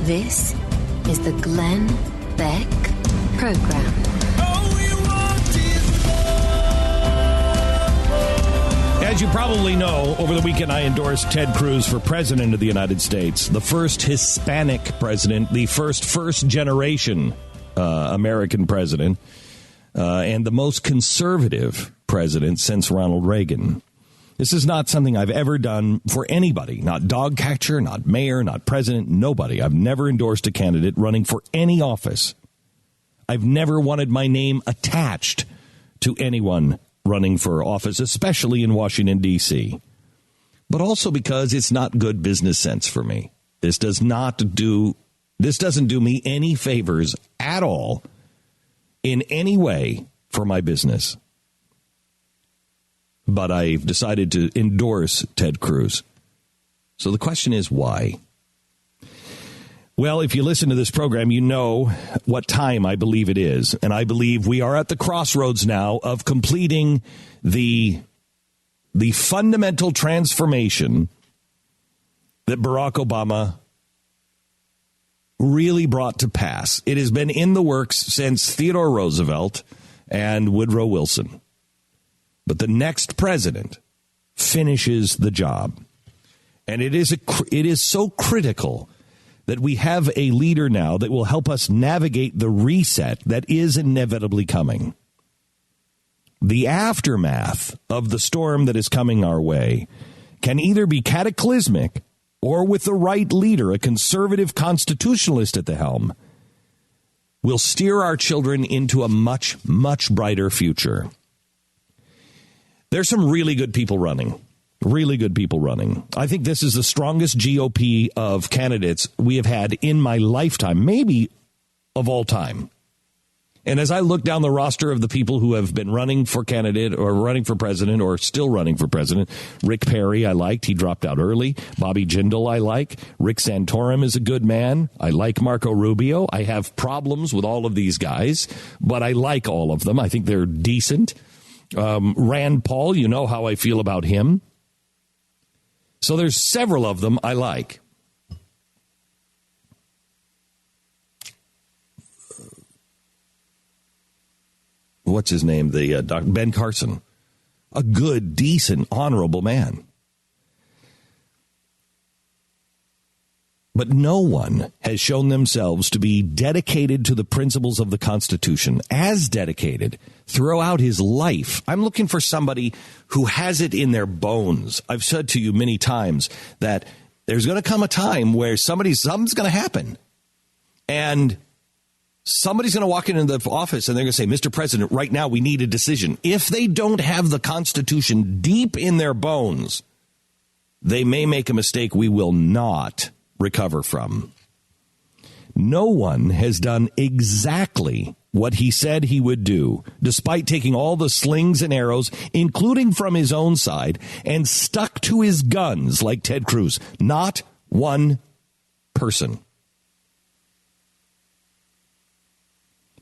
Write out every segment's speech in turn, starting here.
This is the Glenn Beck Program. As you probably know, over the weekend I endorsed Ted Cruz for president of the United States, the first Hispanic president, the first-generation American president, and the most conservative president since Ronald Reagan. This is not something I've ever done for anybody, not dog catcher, not mayor, not president, nobody. I've never endorsed a candidate running for any office. I've never wanted my name attached to anyone running for office, especially in Washington, D.C., but also because it's not good business sense for me. This doesn't do me any favors at all in any way for my business. But I've decided to endorse Ted Cruz. So the question is, why? Well, if you listen to this program, you know what time I believe it is. And I believe we are at the crossroads now of completing the fundamental transformation that Barack Obama really brought to pass. It has been in the works since Theodore Roosevelt and Woodrow Wilson. But the next president finishes the job. And it is so critical that we have a leader now that will help us navigate the reset that is inevitably coming. The aftermath of the storm that is coming our way can either be cataclysmic or, with the right leader, a conservative constitutionalist at the helm, will steer our children into a much, much brighter future. There's some really good people running. Really good people running. I think this is the strongest GOP of candidates we have had in my lifetime, maybe of all time. And as I look down the roster of the people who have been running for candidate or running for president or still running for president, Rick Perry I liked. He dropped out early. Bobby Jindal I like. Rick Santorum is a good man. I like Marco Rubio. I have problems with all of these guys, but I like all of them. I think they're decent. Rand Paul, you know how I feel about him. So there's several of them I like. What's his name? The Dr. Ben Carson. A good, decent, honorable man. But no one has shown themselves to be dedicated to the principles of the Constitution, as dedicated throughout his life. I'm looking for somebody who has it in their bones. I've said to you many times that there's going to come a time where something's going to happen. And somebody's going to walk into the office and they're going to say, Mr. President, right now we need a decision. If they don't have the Constitution deep in their bones, they may make a mistake we will not recover from. No one has done exactly what he said he would do, despite taking all the slings and arrows, including from his own side, and stuck to his guns like Ted Cruz. Not one person.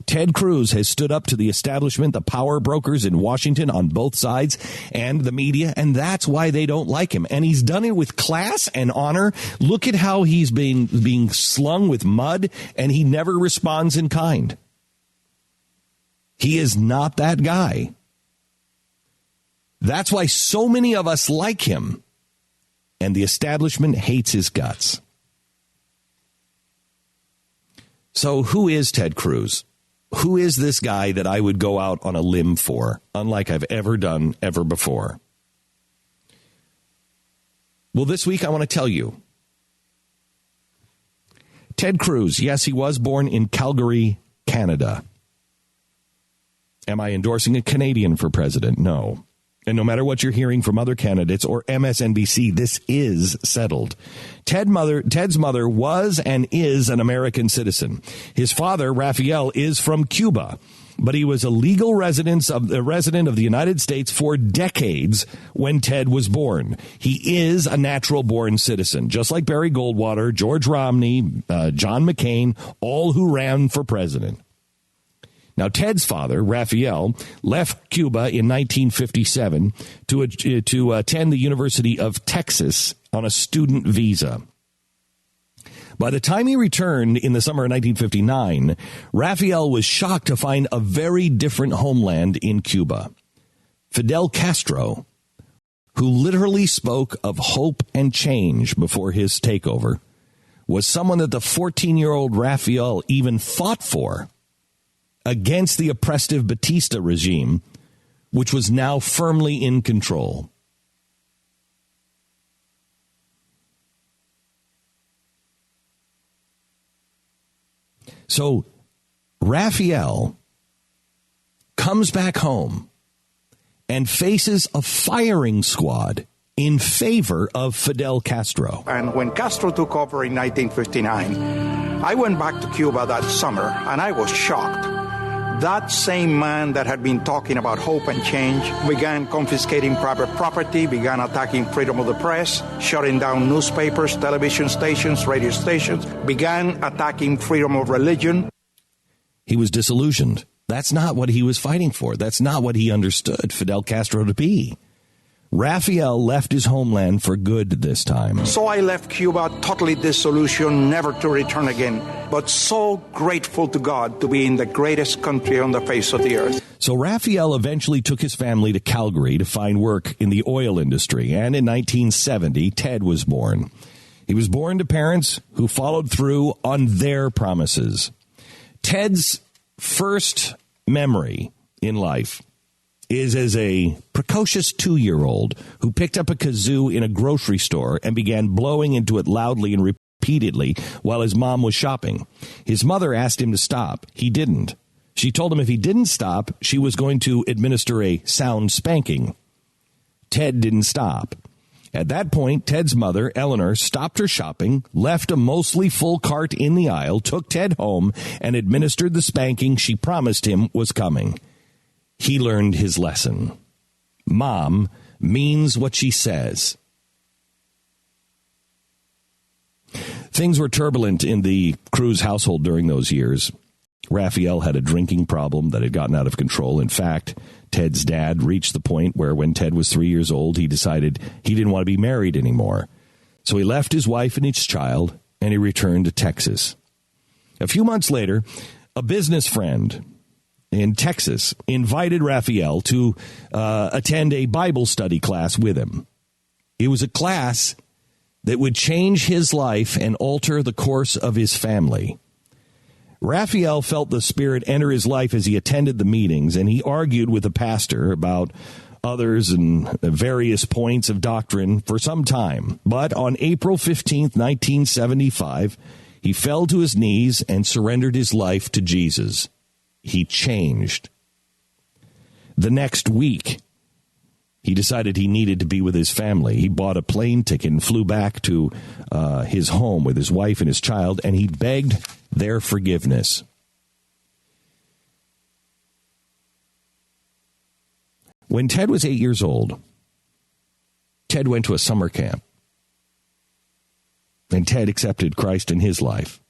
Ted Cruz has stood up to the establishment, the power brokers in Washington on both sides, and the media, and that's why they don't like him. And he's done it with class and honor. Look at how he's being slung with mud, and he never responds in kind. He is not that guy. That's why so many of us like him, and the establishment hates his guts. So who is Ted Cruz? Who is this guy that I would go out on a limb for, unlike I've ever done ever before? Well, this week I want to tell you. Ted Cruz, yes, he was born in Calgary, Canada. Am I endorsing a Canadian for president? No. And no matter what you're hearing from other candidates or MSNBC, this is settled. Ted's mother was and is an American citizen. His father, Raphael, is from Cuba, but he was a legal resident of the United States for decades when Ted was born. He is a natural-born citizen, just like Barry Goldwater, George Romney, John McCain, all who ran for president. Now, Ted's father, Raphael, left Cuba in 1957 to attend the University of Texas on a student visa. By the time he returned in the summer of 1959, Rafael was shocked to find a very different homeland in Cuba. Fidel Castro, who literally spoke of hope and change before his takeover, was someone that the 14-year-old Rafael even fought for against the oppressive Batista regime, which was now firmly in control. So Rafael comes back home and faces a firing squad in favor of Fidel Castro. And when Castro took over in 1959, I went back to Cuba that summer, and I was shocked. That same man that had been talking about hope and change began confiscating private property, began attacking freedom of the press, shutting down newspapers, television stations, radio stations, began attacking freedom of religion. He was disillusioned. That's not what he was fighting for. That's not what he understood Fidel Castro to be. Rafael left his homeland for good this time. So I left Cuba totally disillusioned, never to return again, but so grateful to God to be in the greatest country on the face of the earth. So Rafael eventually took his family to Calgary to find work in the oil industry, and in 1970, Ted was born. He was born to parents who followed through on their promises. Ted's first memory in life is as a precocious 2-year-old who picked up a kazoo in a grocery store and began blowing into it loudly and repeatedly while his mom was shopping. His mother asked him to stop. He didn't. She told him if he didn't stop, she was going to administer a sound spanking. Ted didn't stop. At that point, Ted's mother, Eleanor, stopped her shopping, left a mostly full cart in the aisle, took Ted home, and administered the spanking she promised him was coming. He learned his lesson. Mom means what she says. Things were turbulent in the Cruz household during those years. Rafael had a drinking problem that had gotten out of control. In fact, Ted's dad reached the point where when Ted was 3 years old, he decided he didn't want to be married anymore. So he left his wife and his child, and he returned to Texas. A few months later, a business friend in Texas invited Rafael to attend a Bible study class with him. It was a class that would change his life and alter the course of his family. Rafael felt the Spirit enter his life as he attended the meetings, and he argued with the pastor about others and various points of doctrine for some time. But on April 15th, 1975, he fell to his knees and surrendered his life to Jesus. He changed. The next week, he decided he needed to be with his family. He bought a plane ticket and flew back to his home with his wife and his child, and he begged their forgiveness. When Ted was 8 years old, Ted went to a summer camp, and Ted accepted Christ in his life.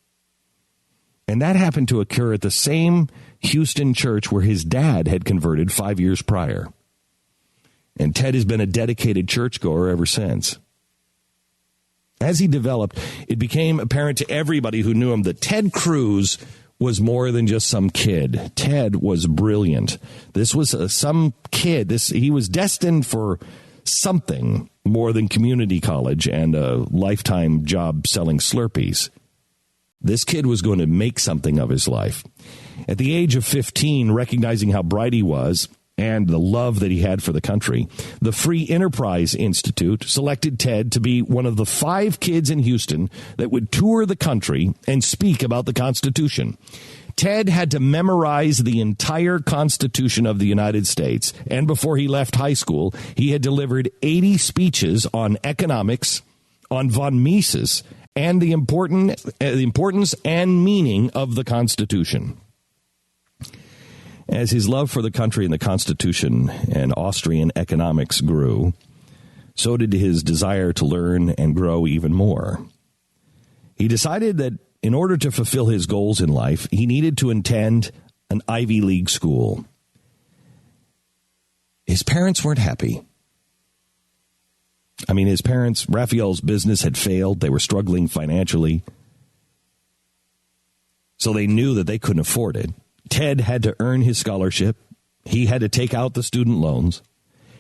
And that happened to occur at the same Houston church where his dad had converted 5 years prior. And Ted has been a dedicated churchgoer ever since. As he developed, it became apparent to everybody who knew him that Ted Cruz was more than just some kid. Ted was brilliant. This was some kid. He was destined for something more than community college and a lifetime job selling Slurpees. This kid was going to make something of his life. At the age of 15, recognizing how bright he was and the love that he had for the country, the Free Enterprise Institute selected Ted to be one of the 5 kids in Houston that would tour the country and speak about the Constitution. Ted had to memorize the entire Constitution of the United States, and before he left high school, he had delivered 80 speeches on economics, on von Mises, and the importance and meaning of the Constitution. As his love for the country and the Constitution and Austrian economics grew, so did his desire to learn and grow even more. He decided that in order to fulfill his goals in life, he needed to attend an Ivy League school. His parents weren't happy. His parents, Raphael's business had failed. They were struggling financially. so they knew that they couldn't afford it. Ted had to earn his scholarship. He had to take out the student loans.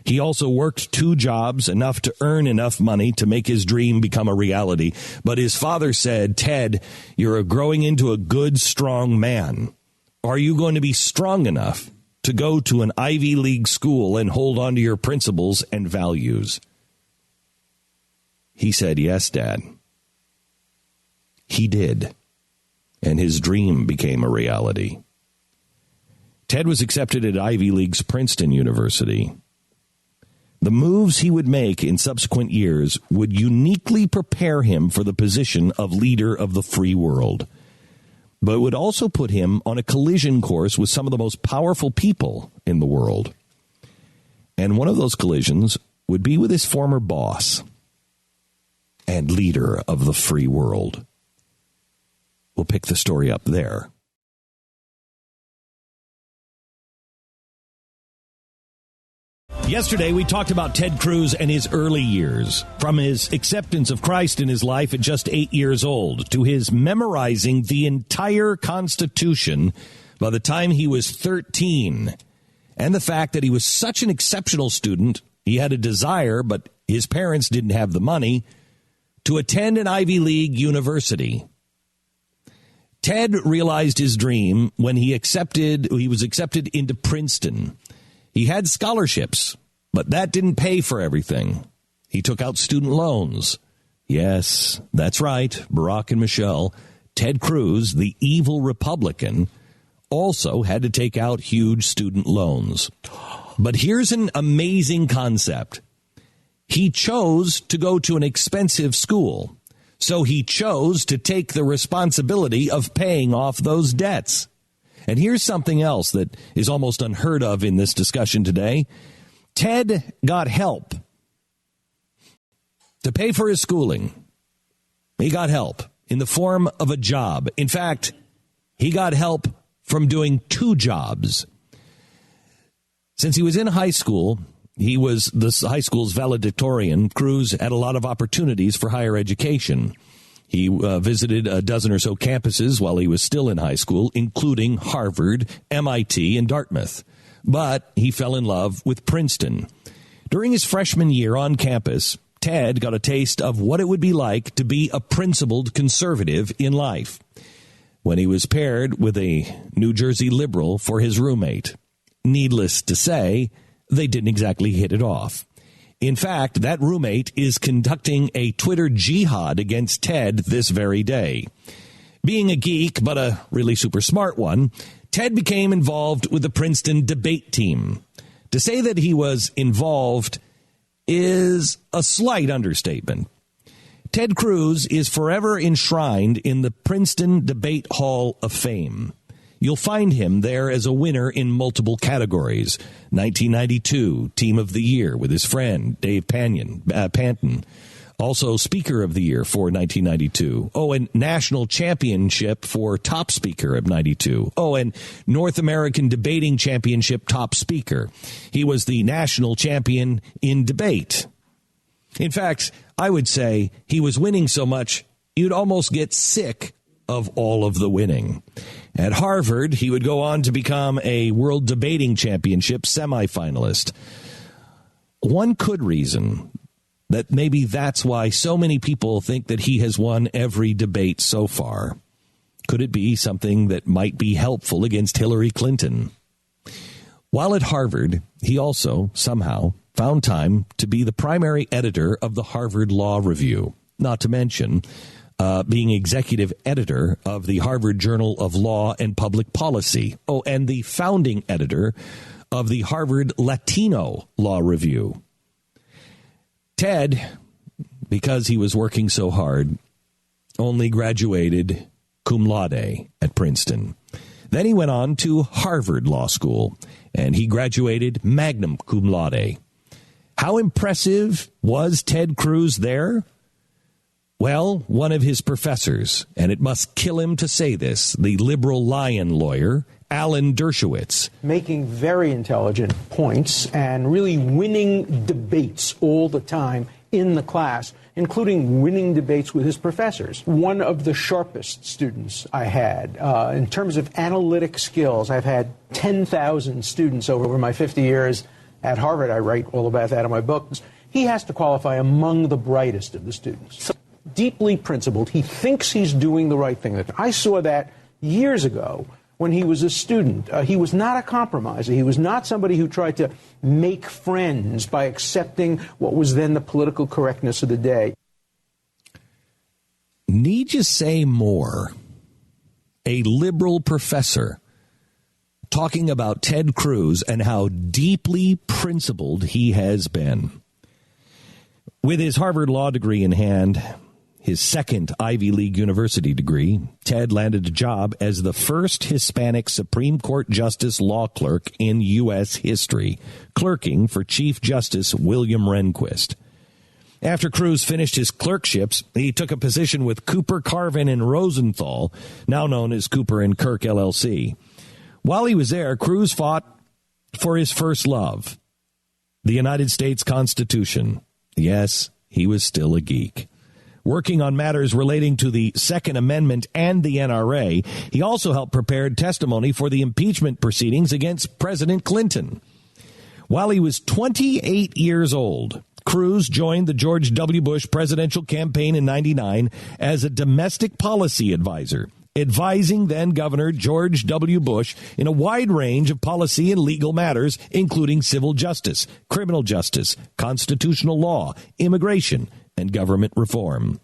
He also worked 2 jobs, enough to earn enough money to make his dream become a reality. But his father said, Ted, you're growing into a good, strong man. Are you going to be strong enough to go to an Ivy League school and hold on to your principles and values? He said, yes, Dad. He did. And his dream became a reality. Ted was accepted at Ivy League's Princeton University. The moves he would make in subsequent years would uniquely prepare him for the position of leader of the free world, but it would also put him on a collision course with some of the most powerful people in the world. And one of those collisions would be with his former boss and leader of the free world. We'll pick the story up there. Yesterday, we talked about Ted Cruz and his early years, from his acceptance of Christ in his life at just 8 years old to his memorizing the entire Constitution by the time he was 13, and the fact that he was such an exceptional student, he had a desire, but his parents didn't have the money, to attend an Ivy League university. Ted realized his dream when he was accepted into Princeton. He had scholarships, but that didn't pay for everything. He took out student loans. Yes, that's right, Barack and Michelle. Ted Cruz, the evil Republican, also had to take out huge student loans. But here's an amazing concept. He chose to go to an expensive school, so he chose to take the responsibility of paying off those debts. And here's something else that is almost unheard of in this discussion today. Ted got help to pay for his schooling. He got help in the form of a job. In fact, he got help from doing 2 jobs. Since he was in high school, he was the high school's valedictorian. Cruz had a lot of opportunities for higher education. He visited a dozen or so campuses while he was still in high school, including Harvard, MIT, and Dartmouth. But he fell in love with Princeton. During his freshman year on campus, Ted got a taste of what it would be like to be a principled conservative in life when he was paired with a New Jersey liberal for his roommate. Needless to say, they didn't exactly hit it off. In fact, that roommate is conducting a Twitter jihad against Ted this very day. Being a geek, but a really super smart one, Ted became involved with the Princeton debate team. To say that he was involved is a slight understatement. Ted Cruz is forever enshrined in the Princeton Debate Hall of Fame. You'll find him there as a winner in multiple categories. 1992, Team of the Year with his friend Dave Panton. Also Speaker of the Year for 1992. Oh, and National Championship for Top Speaker of 92. Oh, and North American Debating Championship Top Speaker. He was the national champion in debate. In fact, I would say he was winning so much, you'd almost get sick of all of the winning. At Harvard, he would go on to become a World Debating Championship semifinalist. One could reason that maybe that's why so many people think that he has won every debate so far. Could it be something that might be helpful against Hillary Clinton? While at Harvard, he also somehow found time to be the primary editor of the Harvard Law Review, not to mention being executive editor of the Harvard Journal of Law and Public Policy. Oh, and the founding editor of the Harvard Latino Law Review. Ted, because he was working so hard, only graduated cum laude at Princeton. Then he went on to Harvard Law School, and he graduated magna cum laude. How impressive was Ted Cruz there? Well, one of his professors, and it must kill him to say this, the liberal lion lawyer, Alan Dershowitz. Making very intelligent points and really winning debates all the time in the class, including winning debates with his professors. One of the sharpest students I had. In terms of analytic skills, I've had 10,000 students over my 50 years at Harvard. I write all about that in my books. He has to qualify among the brightest of the students. So deeply principled. He thinks he's doing the right thing. I saw that years ago when he was a student. He was not a compromiser. He was not somebody who tried to make friends by accepting what was then the political correctness of the day. Need you say more? A liberal professor talking about Ted Cruz and how deeply principled he has been. With his Harvard law degree in hand, his second Ivy League university degree, Ted landed a job as the first Hispanic Supreme Court Justice law clerk in U.S. history, clerking for Chief Justice William Rehnquist. After Cruz finished his clerkships, he took a position with Cooper, Carvin, and Rosenthal, now known as Cooper and Kirk LLC. While he was there, Cruz fought for his first love, the United States Constitution. Yes, he was still a geek. Working on matters relating to the Second Amendment and the NRA, he also helped prepare testimony for the impeachment proceedings against President Clinton. While he was 28 years old, Cruz joined the George W. Bush presidential campaign in '99 as a domestic policy advisor, advising then-Governor George W. Bush in a wide range of policy and legal matters, including civil justice, criminal justice, constitutional law, immigration, and government reform.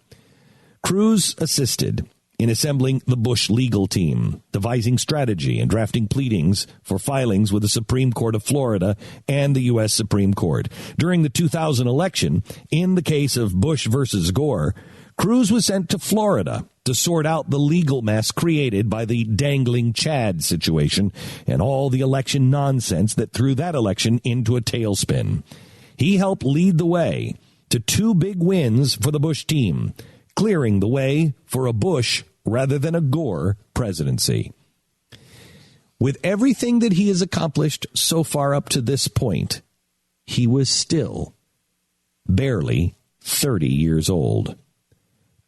Cruz assisted in assembling the Bush legal team, devising strategy and drafting pleadings for filings with the Supreme Court of Florida and the U.S. Supreme Court. During the 2000 election, in the case of Bush versus Gore, Cruz was sent to Florida to sort out the legal mess created by the dangling Chad situation and all the election nonsense that threw that election into a tailspin. He helped lead the way to two big wins for the Bush team, clearing the way for a Bush rather than a Gore presidency. With everything that he has accomplished so far up to this point, he was still barely 30 years old.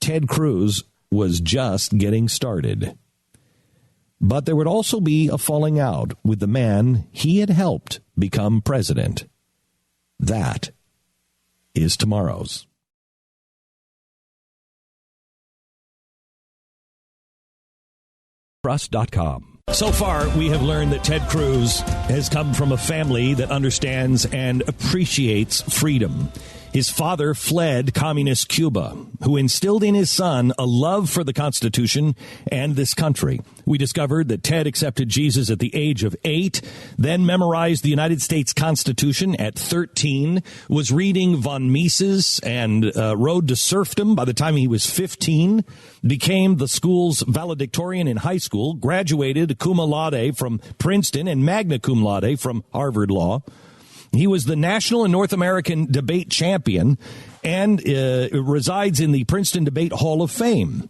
Ted Cruz was just getting started. But there would also be a falling out with the man he had helped become president. That is tomorrow's. Trust.com. So far, we have learned that Ted Cruz has come from a family that understands and appreciates freedom. His father fled communist Cuba, who instilled in his son a love for the Constitution and this country. We discovered that Ted accepted Jesus at the age of 8, then memorized the United States Constitution at 13, was reading von Mises and Road to Serfdom by the time he was 15, became the school's valedictorian in high school, graduated cum laude from Princeton and magna cum laude from Harvard Law. He was the national and North American debate champion and resides in the Princeton Debate Hall of Fame.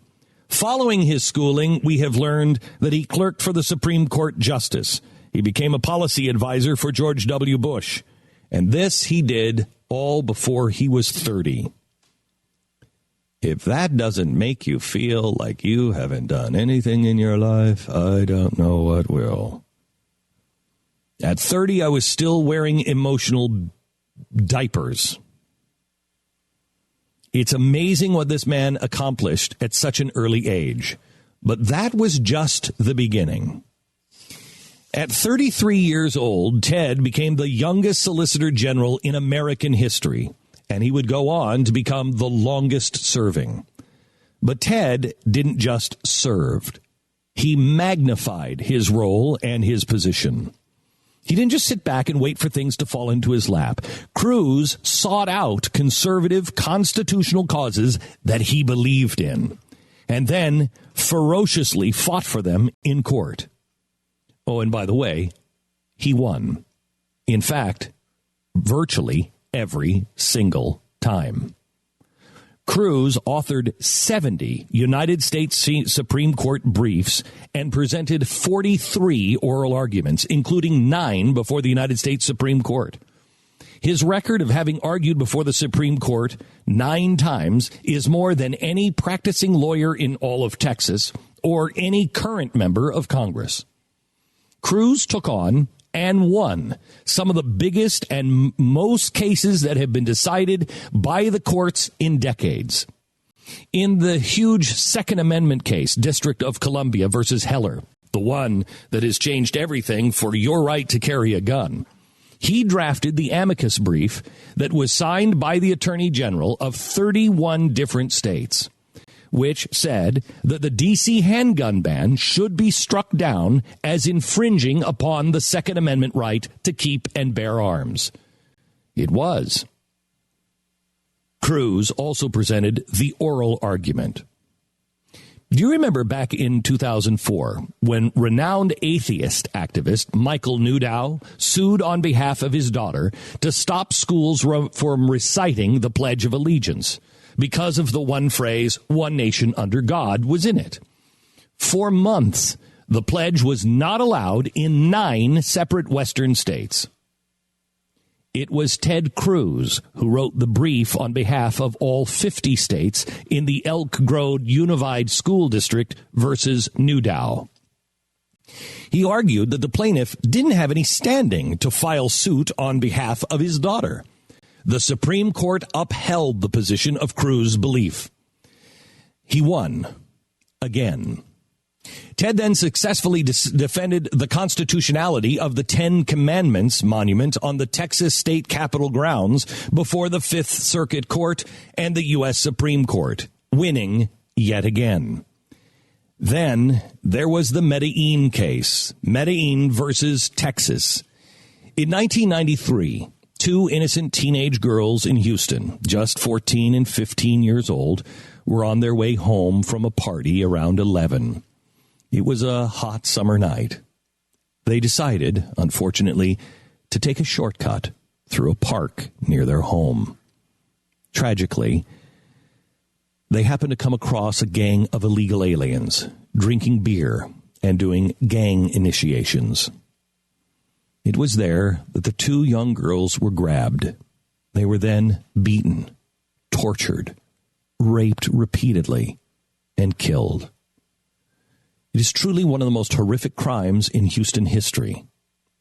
Following his schooling, we have learned that he clerked for the Supreme Court Justice. He became a policy advisor for George W. Bush. And this he did all before he was 30. If that doesn't make you feel like you haven't done anything in your life, I don't know what will. At 30, I was still wearing emotional diapers. It's amazing what this man accomplished at such an early age. But that was just the beginning. At 33 years old, Ted became the youngest Solicitor General in American history, and he would go on to become the longest serving. But Ted didn't just serve. He magnified his role and his position. He didn't just sit back and wait for things to fall into his lap. Cruz sought out conservative constitutional causes that he believed in, and then ferociously fought for them in court. Oh, and by the way, he won. In fact, virtually every single time. Cruz authored 70 United States Supreme Court briefs and presented 43 oral arguments, including 9 before the United States Supreme Court. His record of having argued before the Supreme Court 9 times is more than any practicing lawyer in all of Texas or any current member of Congress. Cruz took on and won some of the biggest and most cases that have been decided by the courts in decades. In the huge Second Amendment case, District of Columbia versus Heller, the one that has changed everything for your right to carry a gun, he drafted the amicus brief that was signed by the Attorney General of 31 different states, which said that the D.C. handgun ban should be struck down as infringing upon the Second Amendment right to keep and bear arms. It was. Cruz also presented the oral argument. Do you remember back in 2004 when renowned atheist activist Michael Newdow sued on behalf of his daughter to stop schools from reciting the Pledge of Allegiance because of the one phrase, "One nation under God," was in it? For months, the pledge was not allowed in 9 separate Western states. It was Ted Cruz who wrote the brief on behalf of all 50 states in the Elk Grove Unified School District versus Newdow. He argued that the plaintiff didn't have any standing to file suit on behalf of his daughter. The Supreme Court upheld the position of Cruz's belief. He won again. Ted then successfully defended the constitutionality of the 10 Commandments monument on the Texas State Capitol grounds before the Fifth Circuit Court and the U.S. Supreme Court, winning yet again. Then there was the Medellin case, Medellin versus Texas. In 1993, 2 innocent teenage girls in Houston, just 14 and 15 years old, were on their way home from a party around 11. It was a hot summer night. They decided, unfortunately, to take a shortcut through a park near their home. Tragically, they happened to come across a gang of illegal aliens drinking beer and doing gang initiations. It was there that the 2 young girls were grabbed. They were then beaten, tortured, raped repeatedly, and killed. It is truly one of the most horrific crimes in Houston history.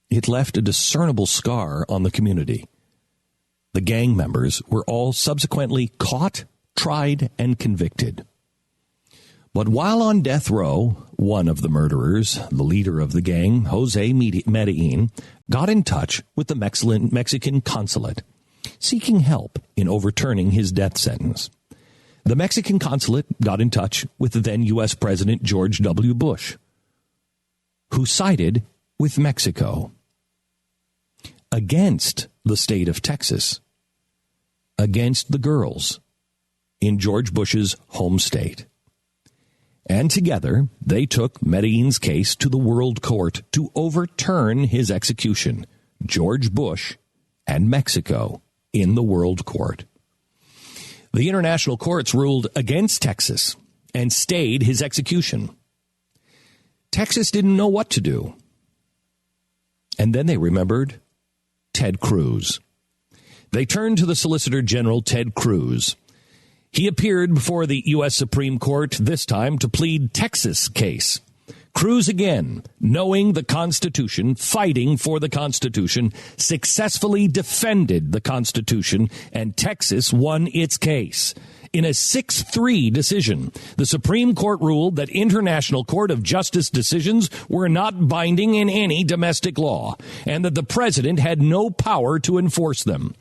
It left a discernible scar on the community. The gang members were all subsequently caught, tried, and convicted. But while on death row, one of the murderers, the leader of the gang, Jose Medellin, got in touch with the Mexican consulate, seeking help in overturning his death sentence. The Mexican consulate got in touch with the then U.S. President George W. Bush, who sided with Mexico against the state of Texas, against the girls in George Bush's home state. And together, they took Medellin's case to the World Court to overturn his execution, George Bush and Mexico in the World Court. The international courts ruled against Texas and stayed his execution. Texas didn't know what to do. And then they remembered Ted Cruz. They turned to the Solicitor General Ted Cruz. He appeared before the U.S. Supreme Court, this time to plead Texas case. Cruz again, knowing the Constitution, fighting for the Constitution, successfully defended the Constitution, and Texas won its case. In a 6-3 decision, the Supreme Court ruled that International Court of Justice decisions were not binding in any domestic law, and that the president had no power to enforce them.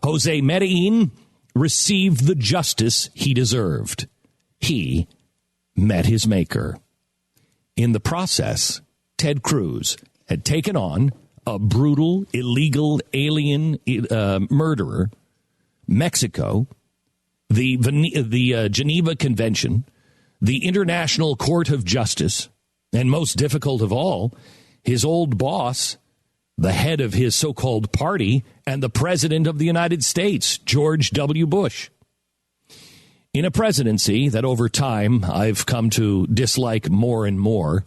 Jose Medellin received the justice he deserved. He met his maker. In the process, Ted Cruz had taken on a brutal, illegal alien murderer, Mexico, the Geneva Convention, the International Court of Justice, and most difficult of all, his old boss, the head of his so-called party, and the President of the United States, George W. Bush. In a presidency that over time I've come to dislike more and more,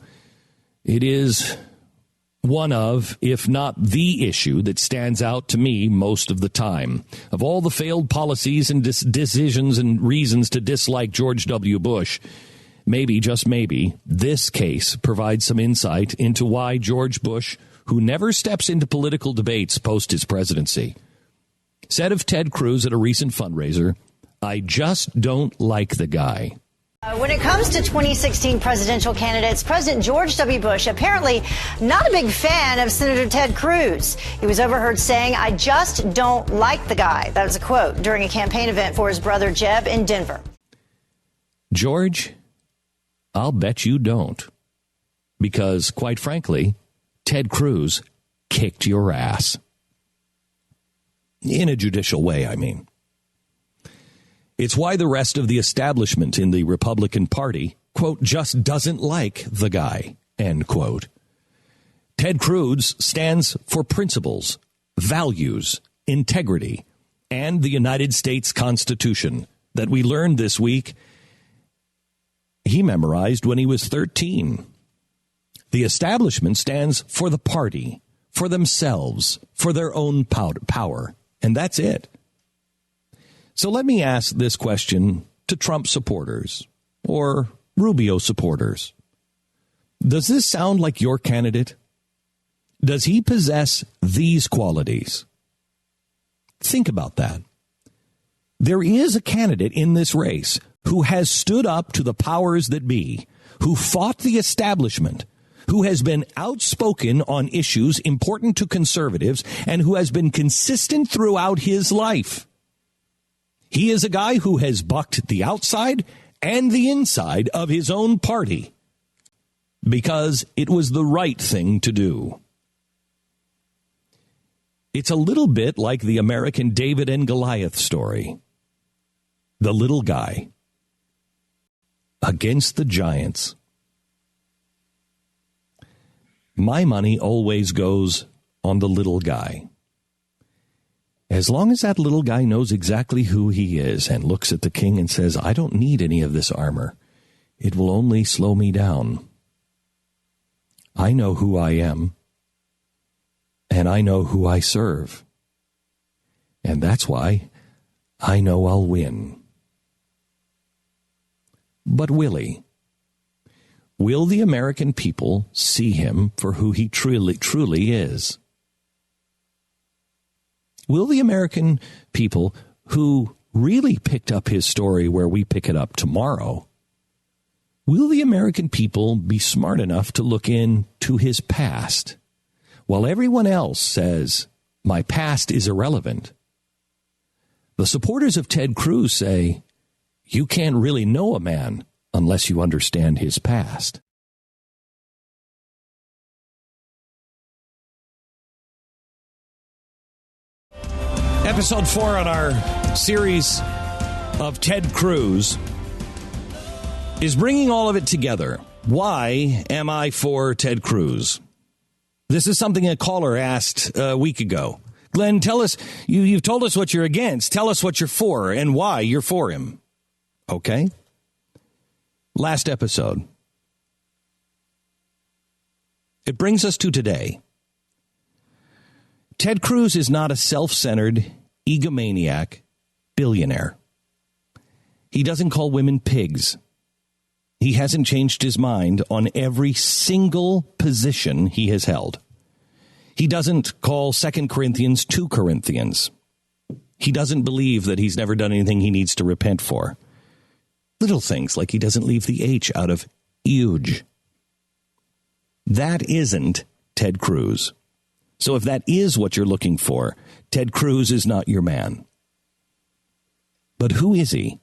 it is one of, if not the issue that stands out to me most of the time. Of all the failed policies and decisions and reasons to dislike George W. Bush, maybe, just maybe, this case provides some insight into why George Bush, who never steps into political debates post his presidency, said of Ted Cruz at a recent fundraiser, "I just don't like the guy." When it comes to 2016 presidential candidates, President George W. Bush apparently not a big fan of Senator Ted Cruz. He was overheard saying, "I just don't like the guy." That was a quote during a campaign event for his brother Jeb in Denver. George, I'll bet you don't. Because, quite frankly, Ted Cruz kicked your ass. In a judicial way, I mean. It's why the rest of the establishment in the Republican Party, quote, just doesn't like the guy, end quote. Ted Cruz stands for principles, values, integrity, and the United States Constitution that we learned this week he memorized when he was 13. The establishment stands for the party, for themselves, for their own power, and that's it. So let me ask this question to Trump supporters or Rubio supporters. Does this sound like your candidate? Does he possess these qualities? Think about that. There is a candidate in this race who has stood up to the powers that be, who fought the establishment, who has been outspoken on issues important to conservatives, and who has been consistent throughout his life. He is a guy who has bucked the outside and the inside of his own party because it was the right thing to do. It's a little bit like the American David and Goliath story. The little guy against the giants. My money always goes on the little guy. As long as that little guy knows exactly who he is and looks at the king and says, "I don't need any of this armor. It will only slow me down. I know who I am, and I know who I serve. And that's why I know I'll win." But will he? Will the American people see him for who he truly is? Will the American people who really picked up his story where we pick it up tomorrow, will the American people be smart enough to look into his past? While everyone else says, my past is irrelevant, the supporters of Ted Cruz say, you can't really know a man unless you understand his past. Episode 4 on our series of Ted Cruz is bringing all of it together. Why am I for Ted Cruz? This is something a caller asked a week ago. Glenn, tell us, you've told us what you're against. Tell us what you're for and why you're for him. Okay. Last episode. It brings us to today. Ted Cruz is not a self-centered, egomaniac billionaire. He doesn't call women pigs. He hasn't changed his mind on every single position he has held. He doesn't call 2 Corinthians 2 Corinthians. He doesn't believe that he's never done anything he needs to repent for. Little things like he doesn't leave the H out of huge. That isn't Ted Cruz. So if that is what you're looking for, Ted Cruz is not your man. But who is he?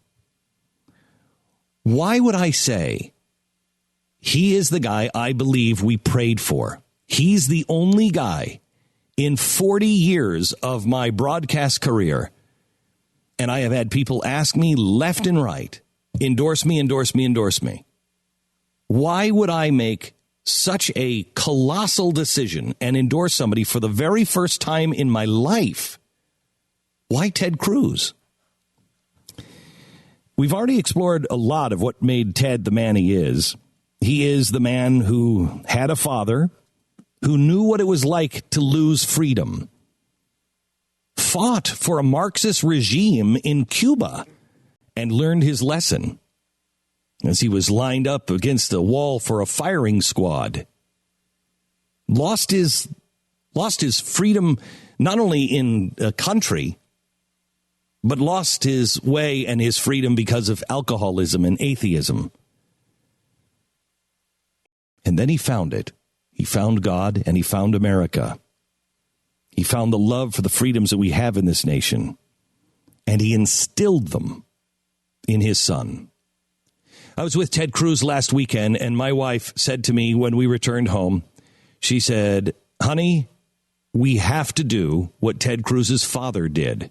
Why would I say he is the guy I believe we prayed for? He's the only guy in 40 years of my broadcast career, and I have had people ask me left and right, endorse me, endorse me, endorse me. Why would I make such a colossal decision and endorse somebody for the very first time in my life? Why Ted Cruz? We've already explored a lot of what made Ted the man he is. He is the man who had a father who knew what it was like to lose freedom, fought for a Marxist regime in Cuba and learned his lesson as he was lined up against the wall for a firing squad. Lost his freedom not only in a country, but lost his way and his freedom because of alcoholism and atheism. And then he found it. He found God and he found America. He found the love for the freedoms that we have in this nation. And he instilled them in his son. I was with Ted Cruz last weekend, and my wife said to me when we returned home, she said, honey, we have to do what Ted Cruz's father did.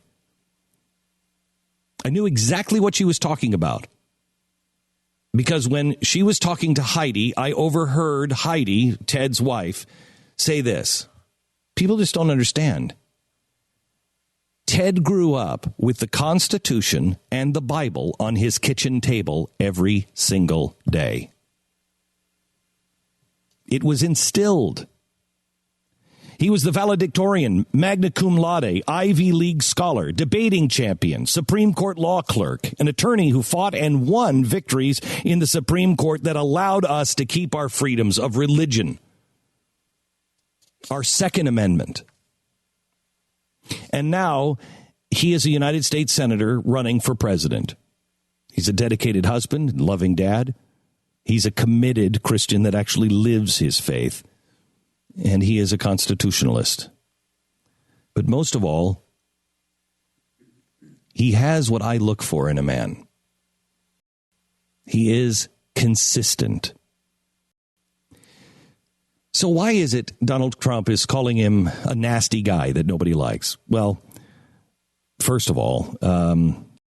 I knew exactly what she was talking about. Because when she was talking to Heidi, I overheard Heidi, Ted's wife, say this. People just don't understand. Ted grew up with the Constitution and the Bible on his kitchen table every single day. It was instilled. He was the valedictorian, magna cum laude, Ivy League scholar, debating champion, Supreme Court law clerk, an attorney who fought and won victories in the Supreme Court that allowed us to keep our freedoms of religion, our Second Amendment. And now he is a United States senator running for president. He's a dedicated husband, loving dad. He's a committed Christian that actually lives his faith. And he is a constitutionalist. But most of all, he has what I look for in a man. He is consistent. So why is it Donald Trump is calling him a nasty guy that nobody likes? Well, first of all,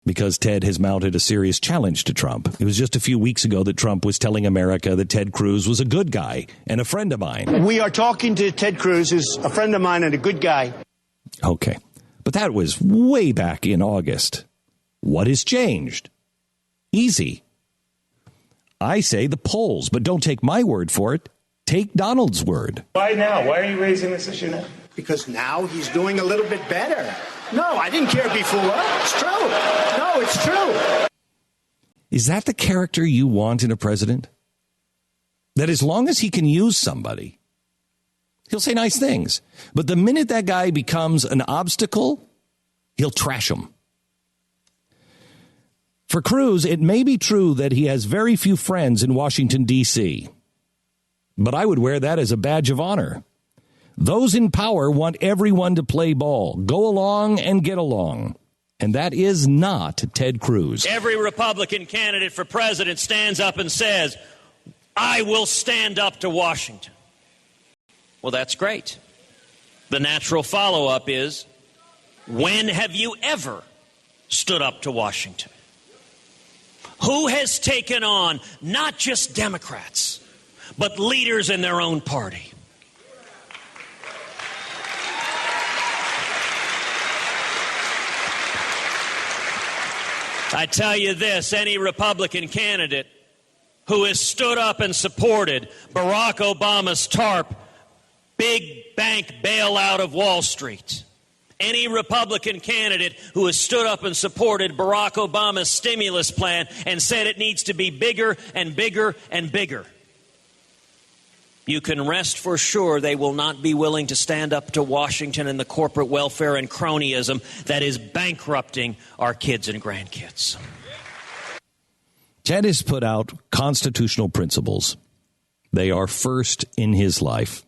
because Ted has mounted a serious challenge to Trump. It was just a few weeks ago that Trump was telling America that Ted Cruz was a good guy and a friend of mine. We are talking to Ted Cruz, who's a friend of mine and a good guy. Okay. But that was way back in August. What has changed? Easy. I say the polls, but don't take my word for it. Take Donald's word. Why now? Why are you raising this issue now? Because now he's doing a little bit better. No, I didn't care before. It's true. No, it's true. Is that the character you want in a president? That as long as he can use somebody, he'll say nice things. But the minute that guy becomes an obstacle, he'll trash him. For Cruz, it may be true that he has very few friends in Washington, D.C., but I would wear that as a badge of honor. Those in power want everyone to play ball, go along and get along. And that is not Ted Cruz. Every Republican candidate for president stands up and says, I will stand up to Washington. Well, that's great. The natural follow-up is, when have you ever stood up to Washington? Who has taken on not just Democrats, but leaders in their own party? I tell you this, any Republican candidate who has stood up and supported Barack Obama's TARP big bank bailout of Wall Street, any Republican candidate who has stood up and supported Barack Obama's stimulus plan and said it needs to be bigger and bigger and bigger, you can rest for sure they will not be willing to stand up to Washington and the corporate welfare and cronyism that is bankrupting our kids and grandkids. Ted has put out constitutional principles. They are first in his life,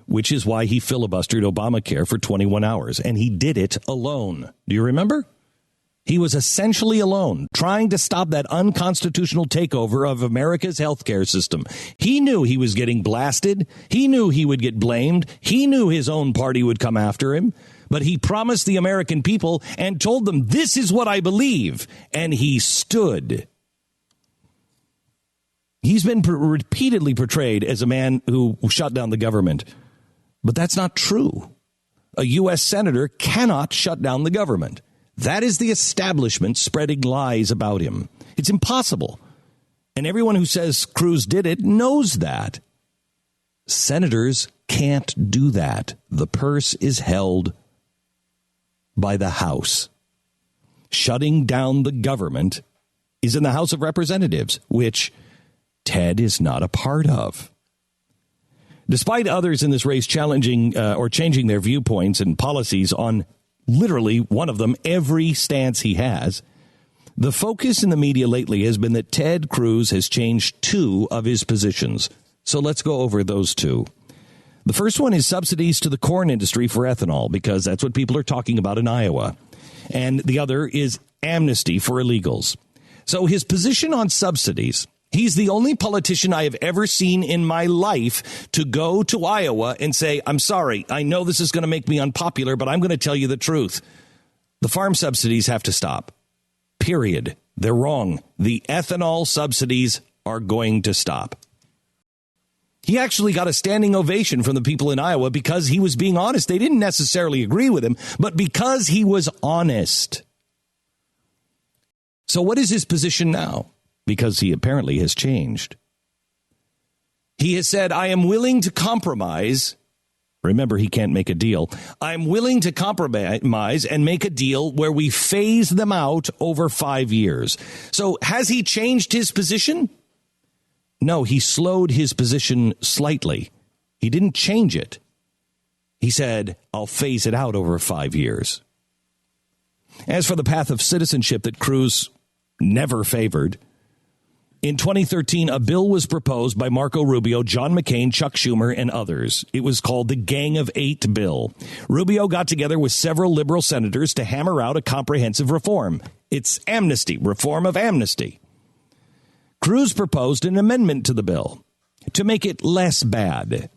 which is why he filibustered Obamacare for 21 hours, and he did it alone. Do you remember? He was essentially alone, trying to stop that unconstitutional takeover of America's healthcare system. He knew he was getting blasted. He knew he would get blamed. He knew his own party would come after him. But he promised the American people and told them, this is what I believe. And he stood. He's been repeatedly portrayed as a man who shut down the government. But that's not true. A U.S. senator cannot shut down the government. That is the establishment spreading lies about him. It's impossible. And everyone who says Cruz did it knows that. Senators can't do that. The purse is held by the House. Shutting down the government is in the House of Representatives, which Ted is not a part of. Despite others in this race challenging or changing their viewpoints and policies on literally one of them, every stance he has, the focus in the media lately has been that Ted Cruz has changed two of his positions. So let's go over those two. The first one is subsidies to the corn industry for ethanol, because that's what people are talking about in Iowa. And the other is amnesty for illegals. So his position on subsidies, he's the only politician I have ever seen in my life to go to Iowa and say, I'm sorry, I know this is going to make me unpopular, but I'm going to tell you the truth. The farm subsidies have to stop. Period. They're wrong. The ethanol subsidies are going to stop. He actually got a standing ovation from the people in Iowa because he was being honest. They didn't necessarily agree with him, but because he was honest. So what is his position now? Because he apparently has changed. He has said, I am willing to compromise. Remember, he can't make a deal. I'm willing to compromise and make a deal where we phase them out over 5 years. So has he changed his position? No, he slowed his position slightly. He didn't change it. He said, I'll phase it out over 5 years. As for the path of citizenship that Cruz never favored, in 2013, a bill was proposed by Marco Rubio, John McCain, Chuck Schumer, and others. It was called the Gang of Eight bill. Rubio got together with several liberal senators to hammer out a comprehensive reform. It's amnesty, reform of amnesty. Cruz proposed an amendment to the bill to make it less bad.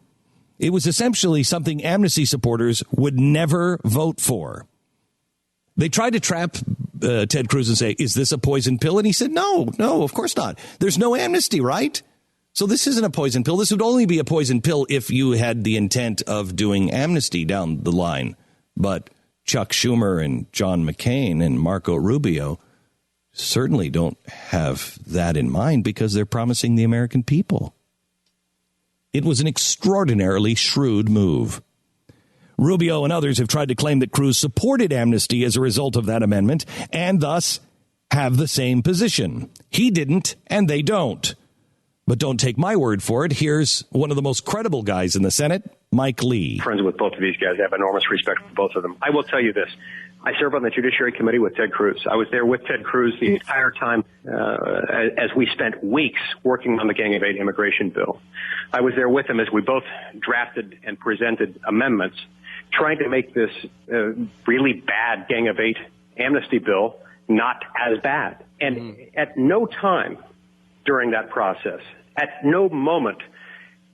It was essentially something amnesty supporters would never vote for. They tried to trap Ted Cruz and say, is this a poison pill? And he said, no, of course not. There's no amnesty, right? So this isn't a poison pill. This would only be a poison pill if you had the intent of doing amnesty down the line. But Chuck Schumer and John McCain and Marco Rubio certainly don't have that in mind because they're promising the American people. It was an extraordinarily shrewd move. Rubio and others have tried to claim that Cruz supported amnesty as a result of that amendment and thus have the same position. He didn't, and they don't. But don't take my word for it. Here's one of the most credible guys in the Senate, Mike Lee. Friends with both of these guys. I have enormous respect for both of them. I will tell you this. I serve on the Judiciary Committee with Ted Cruz. I was there with Ted Cruz the entire time as we spent weeks working on the Gang of Eight immigration bill. I was there with him as we both drafted and presented amendments trying to make this really bad Gang of Eight amnesty bill not as bad. And at no time during that process, at no moment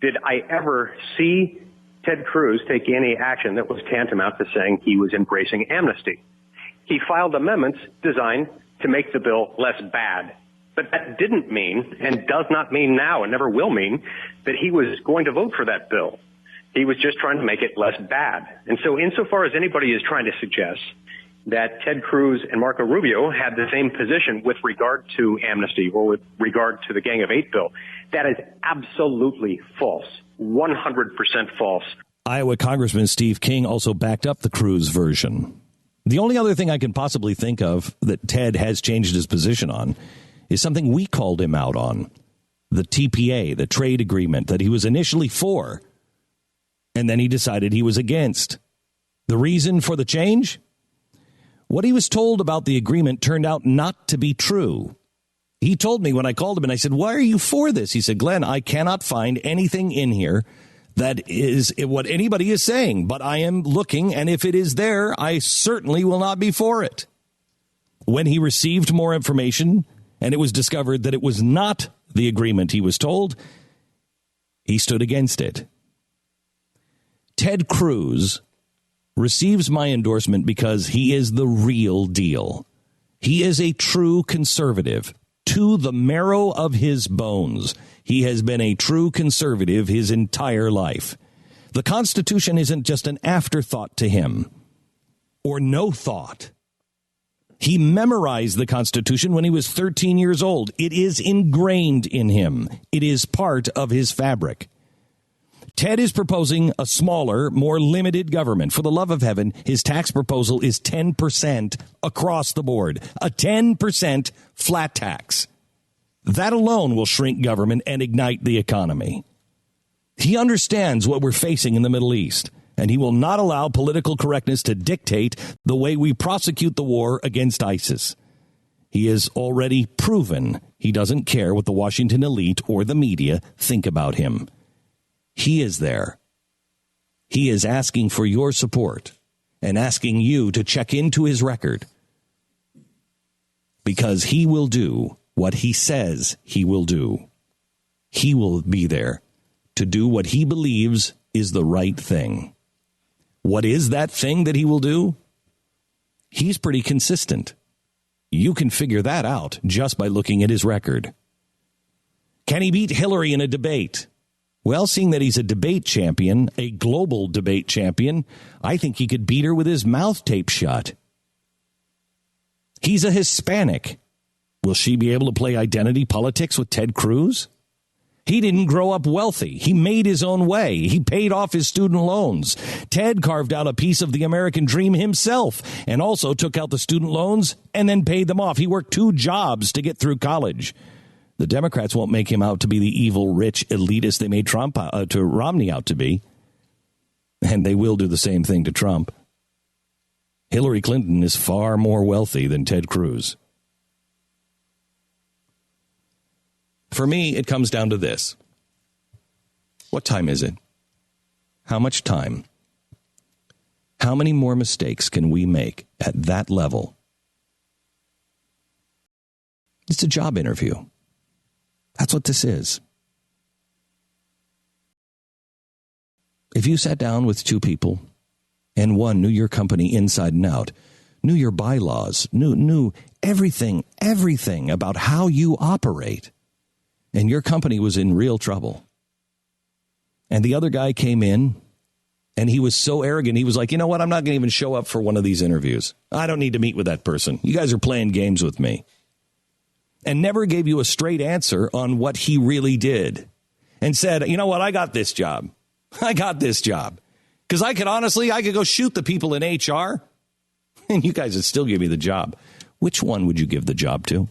did I ever see Ted Cruz take any action that was tantamount to saying he was embracing amnesty. He filed amendments designed to make the bill less bad. But that didn't mean, and does not mean now, and never will mean, that he was going to vote for that bill. He was just trying to make it less bad. And so insofar as anybody is trying to suggest that Ted Cruz and Marco Rubio had the same position with regard to amnesty or with regard to the Gang of Eight bill, that is absolutely false, 100% false. Iowa Congressman Steve King also backed up the Cruz version. The only other thing I can possibly think of that Ted has changed his position on is something we called him out on, the TPA, the trade agreement that he was initially for, and then he decided he was against. The reason for the change? What he was told about the agreement turned out not to be true. He told me when I called him and I said, why are you for this? He said, Glenn, I cannot find anything in here that is what anybody is saying, but I am looking, and if it is there, I certainly will not be for it. When he received more information and it was discovered that it was not the agreement he was told, he stood against it. Ted Cruz receives my endorsement because he is the real deal. He is a true conservative to the marrow of his bones. He has been a true conservative his entire life. The Constitution isn't just an afterthought to him or no thought. He memorized the Constitution when he was 13 years old. It is ingrained in him. It is part of his fabric. Ted is proposing a smaller, more limited government. For the love of heaven, his tax proposal is 10% across the board. A 10% flat tax. That alone will shrink government and ignite the economy. He understands what we're facing in the Middle East, and he will not allow political correctness to dictate the way we prosecute the war against ISIS. He has already proven he doesn't care what the Washington elite or the media think about him. He is there. He is asking for your support and asking you to check into his record, because he will do what he says he will do. He will be there to do what he believes is the right thing. What is that thing that he will do? He's pretty consistent. You can figure that out just by looking at his record. Can he beat Hillary in a debate? Well, seeing that he's a debate champion, a global debate champion, I think he could beat her with his mouth taped shut. He's a Hispanic. Will she be able to play identity politics with Ted Cruz? He didn't grow up wealthy. He made his own way. He paid off his student loans. Ted carved out a piece of the American dream himself and also took out the student loans and then paid them off. He worked 2 jobs to get through college. The Democrats won't make him out to be the evil, rich elitist they made Romney out to be. And they will do the same thing to Trump. Hillary Clinton is far more wealthy than Ted Cruz. For me, it comes down to this. What time is it? How much time? How many more mistakes can we make at that level? It's a job interview. That's what this is. If you sat down with 2 people and one knew your company inside and out, knew your bylaws, knew everything about how you operate, and your company was in real trouble, and the other guy came in and he was so arrogant, he was like, you know what, I'm not going to even show up for one of these interviews. I don't need to meet with that person. You guys are playing games with me. And never gave you a straight answer on what he really did. And said, you know what, I got this job. Because I could go shoot the people in HR, and you guys would still give me the job. Which one would you give the job to?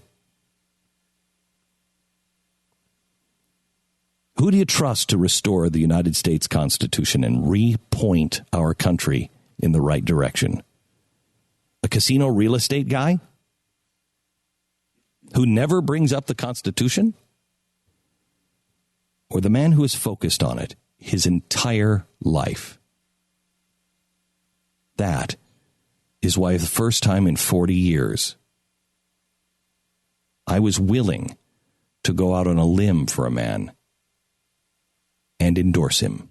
Who do you trust to restore the United States Constitution and repoint our country in the right direction? A casino real estate guy who never brings up the Constitution? Or the man who is focused on it his entire life? That is why the first time in 40 years, I was willing to go out on a limb for a man and endorse him.